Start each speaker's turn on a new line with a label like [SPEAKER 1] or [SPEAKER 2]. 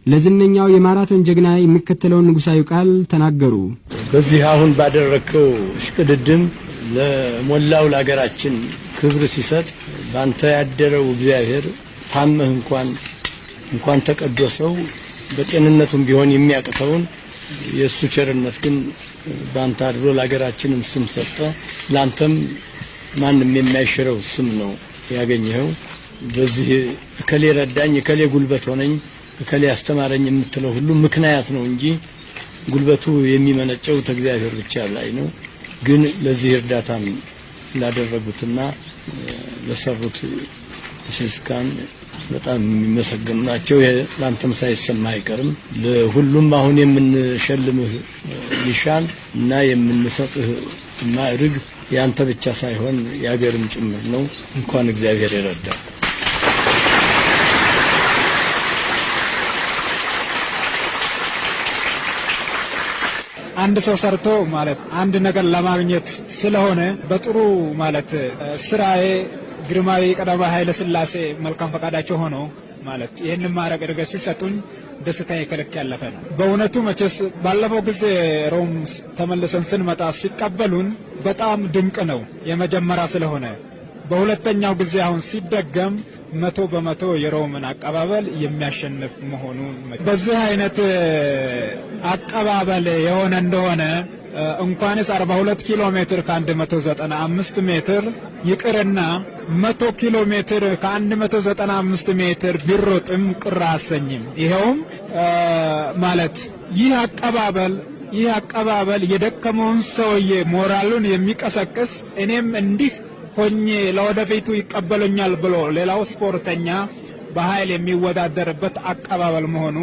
[SPEAKER 1] ለዝነኛው የማራቶን ጀግና የሚከተለውን ንጉሳዊ ቃል ተናገሩ።
[SPEAKER 2] በዚህ አሁን ባደረከው ሽቅድድም ለሞላው ለሀገራችን ክብር ሲሰጥ ባንተ ያደረው እግዚአብሔር ታመህ እንኳን ተቀደሰው በጤንነቱም ቢሆን የሚያቅተውን የሱ ቸርነት ግን ባንተ አድሮ ለሀገራችንም ስም ሰጠ። ላንተም ማንም የማይሽረው ስም ነው ያገኘው። በዚህ እከሌ ረዳኝ፣ እከሌ ጉልበት ሆነኝ፣ እከሌ አስተማረኝ የምትለው ሁሉ ምክንያት ነው እንጂ ጉልበቱ የሚመነጨው ከእግዚአብሔር ብቻ ላይ ነው። ግን ለዚህ እርዳታም ላደረጉትና ለሰሩት ሲስካን በጣም የሚመሰገኑ ናቸው። ላንተም ሳይሰማ አይቀርም። ለሁሉም አሁን የምንሸልምህ ኒሻን እና የምንሰጥህ ማዕረግ ያንተ ብቻ ሳይሆን ያገርም ጭምር ነው። እንኳን እግዚአብሔር ይረዳል።
[SPEAKER 3] አንድ ሰው ሰርቶ ማለት አንድ ነገር ለማግኘት ስለሆነ በጥሩ ማለት ስራዬ ግርማዊ ቀዳማዊ ኃይለ ሥላሴ መልካም ፈቃዳቸው ሆኖ ማለት ይሄንን ማረግ እርገት ሲሰጡኝ ደስታዬ ከልክ ያለፈ ነው። በእውነቱ መቼስ ባለፈው ጊዜ ሮም ተመልሰን ስንመጣ ሲቀበሉን በጣም ድንቅ ነው የመጀመሪያ ስለሆነ። በሁለተኛው ጊዜ አሁን ሲደገም 100% የሮምን አቀባበል የሚያሸንፍ መሆኑ በዚህ አይነት አቀባበል የሆነ እንደሆነ እንኳንስ 42 ኪሎ ሜትር ከ195 ሜትር ይቅርና 100 ኪሎ ሜትር ከ195 ሜትር ቢሮጥም ቅር አሰኝም። ይሄውም ማለት ይህ አቀባበል የደከመውን ሰውዬ ሞራሉን የሚቀሰቅስ እኔም እንዲህ ሆኜ ለወደፊቱ ይቀበሉኛል ብሎ ሌላው ስፖርተኛ በኃይል የሚወዳደርበት አቀባበል መሆኑ